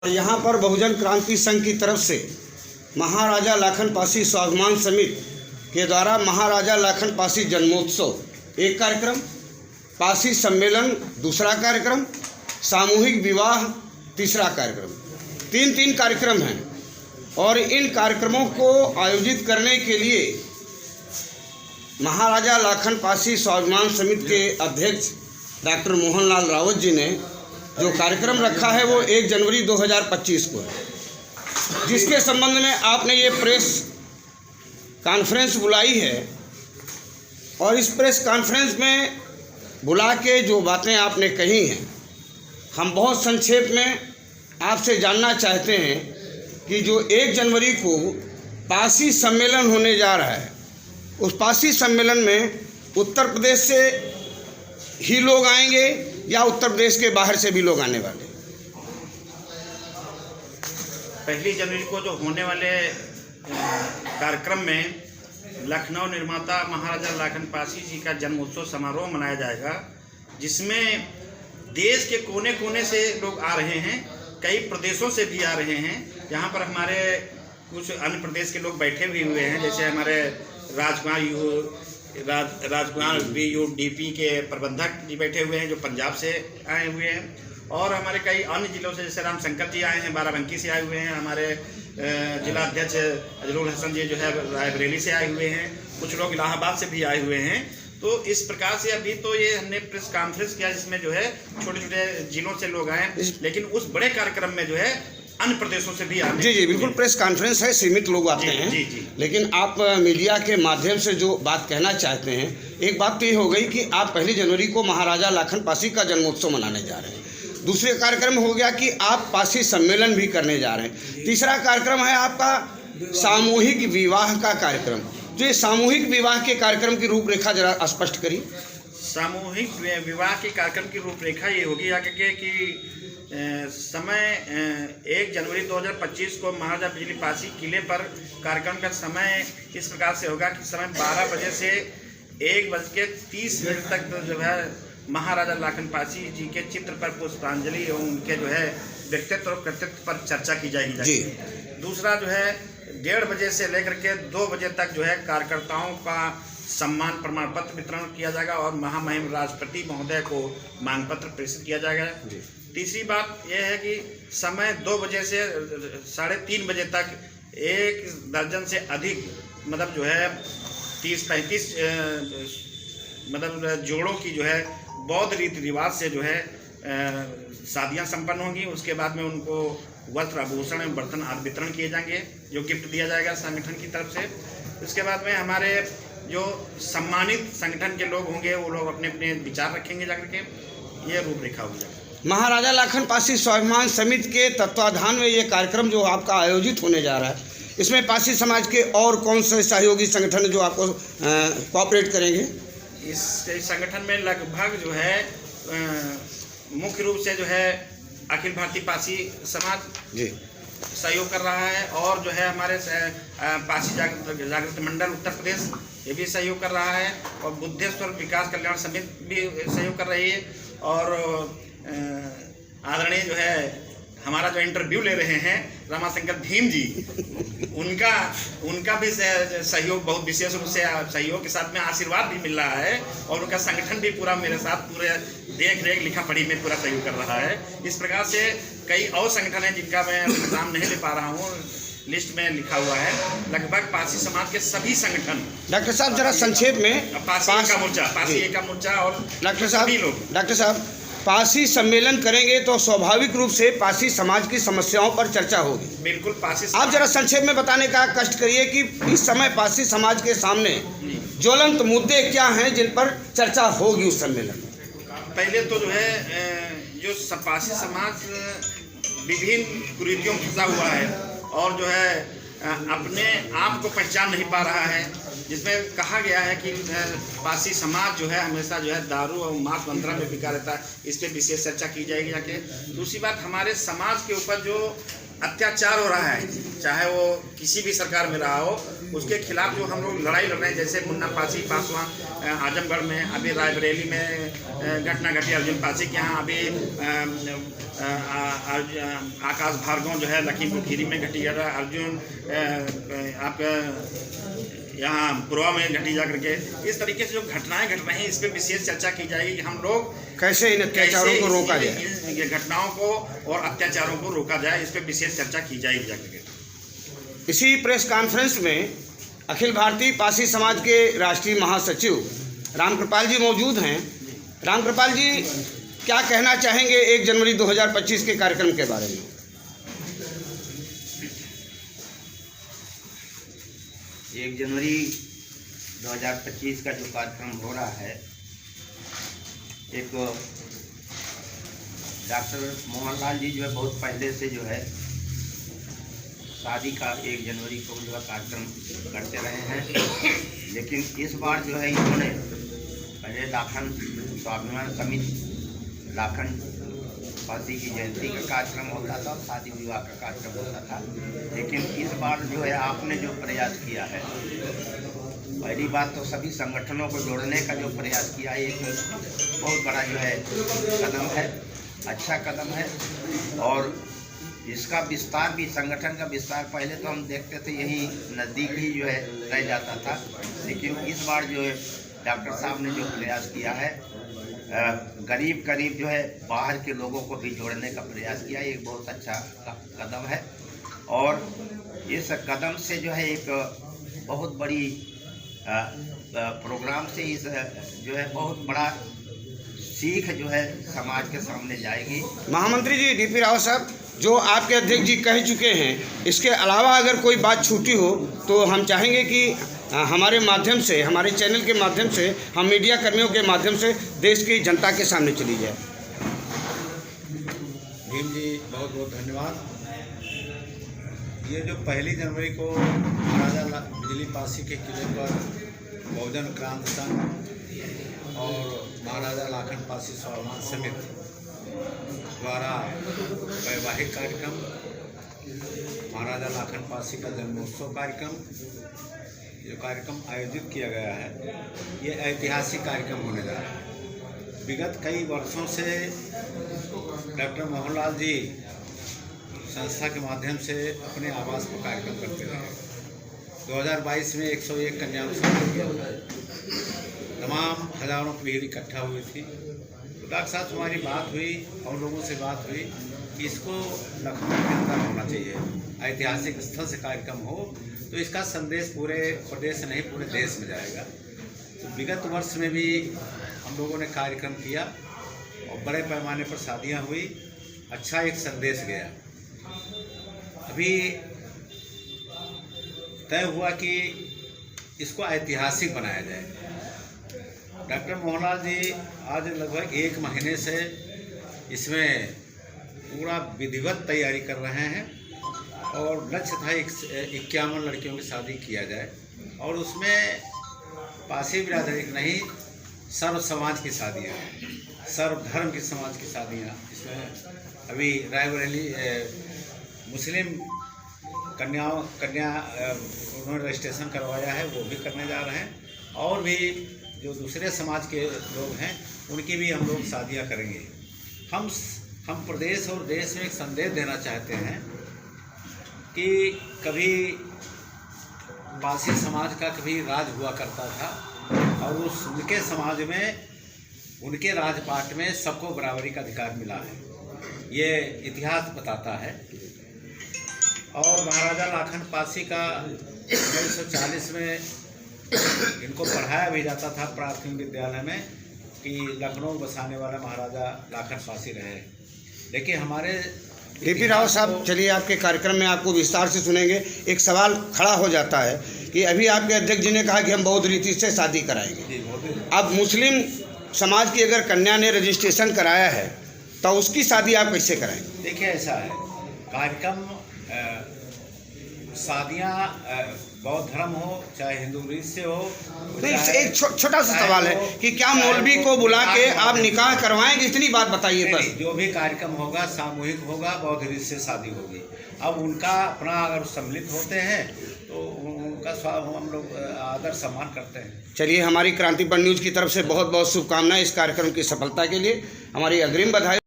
यहाँ पर बहुजन क्रांति संघ की तरफ से महाराजा लाखन पासी स्वाभिमान समिति के द्वारा महाराजा लाखन पासी जन्मोत्सव एक कार्यक्रम, पासी सम्मेलन दूसरा कार्यक्रम, सामूहिक विवाह तीसरा कार्यक्रम, तीन कार्यक्रम हैं। और इन कार्यक्रमों को आयोजित करने के लिए महाराजा लाखन पासी स्वाभिमान समिति के अध्यक्ष डॉक्टर मोहनलाल रावत जी ने जो कार्यक्रम रखा है वो 1 जनवरी 2025 को है, जिसके संबंध में आपने ये प्रेस कॉन्फ्रेंस बुलाई है। और इस प्रेस कॉन्फ्रेंस में बुला के जो बातें आपने कही हैं, हम बहुत संक्षेप में आपसे जानना चाहते हैं कि जो 1 जनवरी को पासी सम्मेलन होने जा रहा है, उस पासी सम्मेलन में उत्तर प्रदेश से ही लोग आएंगे या उत्तर प्रदेश के बाहर से भी लोग आने वाले? 1 जनवरी को जो होने वाले कार्यक्रम में लखनऊ निर्माता महाराजा लाखन पासी जी का जन्मोत्सव समारोह मनाया जाएगा, जिसमें देश के कोने कोने से लोग आ रहे हैं, कई प्रदेशों से भी आ रहे हैं। यहाँ पर हमारे कुछ अन्य प्रदेश के लोग बैठे भी हुए हैं, जैसे हमारे राजकुमार VUDP के प्रबंधक जी बैठे हुए हैं जो पंजाब से आए हुए हैं, और हमारे कई अन्य जिलों से जैसे रामशंकर जी आए हैं, बाराबंकी से आए हुए हैं, हमारे जिला अध्यक्ष अजरुल हसन जी जो है रायबरेली से आए हुए हैं, कुछ लोग इलाहाबाद से भी आए हुए हैं। तो इस प्रकार से अभी तो ये हमने प्रेस कॉन्फ्रेंस किया जिसमें जो है छोटे छोटे जिलों से लोग आए, लेकिन उस बड़े कार्यक्रम में जो है अन्य प्रदेशों से भी आए। जी बिल्कुल, प्रेस कॉन्फ्रेंस है, सीमित लोग आते हैं। जी। लेकिन आप मीडिया के माध्यम से जो बात कहना चाहते हैं, एक बात तो ये हो गई कि आप 1 जनवरी को महाराजा लाखन पासी का जन्मोत्सव मनाने जा रहे हैं। दूसरे कार्यक्रम हो गया कि आप पासी सम्मेलन भी करने जा रहे हैं। तीसरा कार्यक्रम है आपका सामूहिक विवाह का कार्यक्रम। जो ये सामूहिक विवाह के कार्यक्रम की रूपरेखा जरा स्पष्ट करिए। सामूहिक विवाह के कार्यक्रम की रूपरेखा ये होगी आगे कि समय 1 जनवरी 2025 को महाराजा बिजली पासी किले पर कार्यक्रम का समय इस प्रकार से होगा कि समय 12 बजे से 1:30 तक जो है महाराजा लाखन पासी जी के चित्र पर पुष्पांजलि और उनके जो है व्यक्तित्व और कृतित्व पर चर्चा की जाएगी। दूसरा जो है 1:30 बजे से लेकर के 2 बजे तक जो है कार्यकर्ताओं का सम्मान प्रमाण पत्र वितरण किया जाएगा और महामहिम राष्ट्रपति महोदय को मांग पत्र प्रेषित किया जाएगा। तीसरी बात यह है कि समय 2 बजे से 3:30 बजे तक 1 दर्जन से अधिक मतलब जो है 30-35 मतलब जोड़ों की जो है बौद्ध रीति रिवाज से जो है शादियां संपन्न होंगी। उसके बाद में उनको वस्त्र आभूषण एवं बर्तन आदि वितरण किए जाएंगे जो गिफ्ट दिया जाएगा संगठन की तरफ से। उसके बाद में हमारे जो सम्मानित संगठन के लोग होंगे वो लोग अपने अपने विचार रखेंगे जाकर के, ये रूपरेखा हो जाएगा। महाराजा लाखन पासी स्वाभिमान समिति के तत्वाधान में ये कार्यक्रम जो आपका आयोजित होने जा रहा है, इसमें पासी समाज के और कौन से सहयोगी संगठन जो आपको कोऑपरेट करेंगे? इस संगठन में लगभग जो है मुख्य रूप से जो है अखिल भारतीय पासी समाज जी सहयोग कर रहा है, और जो है हमारे पासी जागृत मंडल उत्तर प्रदेश ये भी सहयोग कर रहा है, और बुद्धेश्वर विकास कल्याण समिति भी सहयोग कर रही है, और आदरणीय जो है हमारा जो इंटरव्यू ले रहे हैं रामाशंकर भीम जी, उनका भी सहयोग बहुत विशेष रूप से सहयोग के साथ में आशीर्वाद भी मिल रहा है, और उनका संगठन भी पूरा मेरे साथ पूरे देख रेख लिखा पढ़ी में पूरा सहयोग कर रहा है। इस प्रकार से कई और संगठन हैं जिनका मैं नाम नहीं ले पा रहा हूँ, लिस्ट में लिखा हुआ है। लगभग पासी समाज के सभी संगठन। डॉक्टर साहब जरा संक्षेप में पासी का मोर्चा और डॉक्टर साहब पासी सम्मेलन करेंगे तो स्वाभाविक रूप से पासी समाज की समस्याओं पर चर्चा होगी। बिल्कुल, पासी आप जरा संक्षेप में बताने का कष्ट करिए कि इस समय पासी समाज के सामने ज्वलंत मुद्दे क्या हैं जिन पर चर्चा होगी उस सम्मेलन में। पहले तो जो है जो पासी समाज विभिन्न कुरीतियों में फंसा हुआ है और जो है अपने आप को पहचान नहीं पा रहा है, जिसमें कहा गया है कि पासी समाज जो है हमेशा जो है दारू और मांस मंत्रा में बिका रहता है। इस पर विशेष चर्चा की जाएगी जाके। दूसरी बात, हमारे समाज के ऊपर जो अत्याचार हो रहा है, चाहे वो किसी भी सरकार में रहा हो, उसके खिलाफ जो हम लोग लड़ाई लड़ रहे हैं। जैसे मुन्ना पासी पासवान आजमगढ़ में, अभी रायबरेली में घटना घटी अर्जुन पासी के यहाँ, अभी आकाश भार्गव जो है लखीमपुर खीरी में घटी है, अर्जुन आप यहाँ पुरवा में घटी जा करके। इस तरीके से जो घटनाएं घट रही हैं, इस पर विशेष चर्चा की जाएगी कि हम लोग कैसे इन अत्याचारों को रोका जाए, इन घटनाओं को और अत्याचारों को रोका जाए, इस पर विशेष चर्चा की जाएगी जाकर के। इसी प्रेस कॉन्फ्रेंस में अखिल भारतीय पासी समाज के राष्ट्रीय महासचिव रामकृपाल जी मौजूद हैं। रामकृपाल जी, क्या कहना चाहेंगे 1 जनवरी 2025 के कार्यक्रम के बारे में? 1 जनवरी 2025 का जो कार्यक्रम हो रहा है, एक डॉक्टर मोहनलाल जी जो है बहुत पहले से जो है शादी का 1 जनवरी को जो है कार्यक्रम करते रहे हैं, लेकिन इस बार जो है इन्होंने पहले लाखन स्वाभिमान समिति लाखन पासी की जयंती का कार्यक्रम होता था, शादी विवाह का कार्यक्रम होता था, लेकिन इस बार जो है आपने जो प्रयास किया है, पहली बात तो सभी संगठनों को जोड़ने का जो प्रयास किया है, एक बहुत बड़ा जो है कदम है, अच्छा कदम है। और इसका विस्तार भी, संगठन का विस्तार पहले तो हम देखते थे यही नज़दीक ही जो है रह जाता था, लेकिन इस बार जो है डॉक्टर साहब ने जो प्रयास किया है, करीब जो है बाहर के लोगों को भी जोड़ने का प्रयास किया, एक बहुत अच्छा कदम है। और इस कदम से जो है एक बहुत बड़ी प्रोग्राम से इस जो है बहुत बड़ा सीख जो है समाज के सामने जाएगी। महामंत्री जी डीपी राव साहब, जो आपके अध्यक्ष जी कह चुके हैं, इसके अलावा अगर कोई बात छूटी हो तो हम चाहेंगे कि हमारे माध्यम से, हमारे चैनल के माध्यम से, हम मीडिया कर्मियों के माध्यम से देश की जनता के सामने चली जाए। भीम जी, बहुत बहुत धन्यवाद। ये जो 1 जनवरी को महाराजा बिजली पासी के किले पर बहुजन क्रांति संघ और महाराजा लाखन पासी स्वाभिमान समिति द्वारा वैवाहिक कार्यक्रम, महाराजा लाखन पासी का जन्मोत्सव कार्यक्रम, जो कार्यक्रम आयोजित किया गया है, ये ऐतिहासिक कार्यक्रम होने जा रहा है। विगत कई वर्षों से डॉक्टर मोहनलाल जी संस्था के माध्यम से अपने आवास पर कार्यक्रम करते रहे। 2022 में 101 कन्याओं से किया था, तमाम हजारों की भीड़ इकट्ठा हुई थी। तो डॉक्टर साहब से हमारी बात हुई और लोगों से बात हुई कि इसको लखनऊ के अंदर होना चाहिए, ऐतिहासिक स्थल से कार्यक्रम हो तो इसका संदेश पूरे प्रदेश से नहीं पूरे देश में जाएगा। तो विगत वर्ष में भी हम लोगों ने कार्यक्रम किया और बड़े पैमाने पर शादियां हुई, अच्छा एक संदेश गया। अभी तय हुआ कि इसको ऐतिहासिक बनाया जाए। डॉक्टर मोहनलाल जी आज लगभग 1 महीने से इसमें पूरा विधिवत तैयारी कर रहे हैं और लक्ष्य था 51 लड़कियों की शादी किया जाए और उसमें पासी बिरादरी नहीं, सर्व समाज की शादियाँ, सर्व धर्म की समाज की शादियाँ। इसमें अभी रायबरेली मुस्लिम कन्या उन्होंने रजिस्ट्रेशन करवाया है, वो भी करने जा रहे हैं और भी जो दूसरे समाज के लोग हैं उनकी भी हम लोग शादियाँ करेंगे। हम प्रदेश और देश में एक संदेश देना चाहते हैं कि कभी पासी समाज का कभी राज हुआ करता था और उनके समाज में, उनके राजपाट में सबको बराबरी का अधिकार मिला है, ये इतिहास बताता है। और महाराजा लाखन पासी का 1940 में इनको पढ़ाया भी जाता था प्राथमिक विद्यालय में कि लखनऊ बसाने वाला महाराजा लाखन पासी रहे। लेकिन हमारे डीपी राव साहब, चलिए आपके कार्यक्रम में आपको विस्तार से सुनेंगे। एक सवाल खड़ा हो जाता है कि अभी आपके अध्यक्ष जी ने कहा कि हम बौद्ध रीति से शादी कराएंगे। अब मुस्लिम समाज की अगर कन्या ने रजिस्ट्रेशन कराया है तो उसकी शादी आप कैसे कराएंगे? देखिए, ऐसा है कार्यक्रम, शादियाँ बौद्ध धर्म हो चाहे हिंदू रीत से हो। नहीं, चाहे- एक छोटा सा चाहे सवाल है वो- कि क्या चाहे मौलवी वो को बुला के निकाह आप होगा। निकाह करवाएंगे, इतनी बात बताइए नहीं, बस। नहीं, जो भी कार्यक्रम होगा सामूहिक होगा, बौद्ध रीत से शादी होगी। अब उनका अपना अगर सम्मिलित होते हैं तो उनका हम लोग आदर सम्मान करते हैं। चलिए, हमारी क्रांतिपुर न्यूज़ की तरफ से बहुत बहुत शुभकामनाएं इस कार्यक्रम की सफलता के लिए। हमारी अग्रिम बधाई।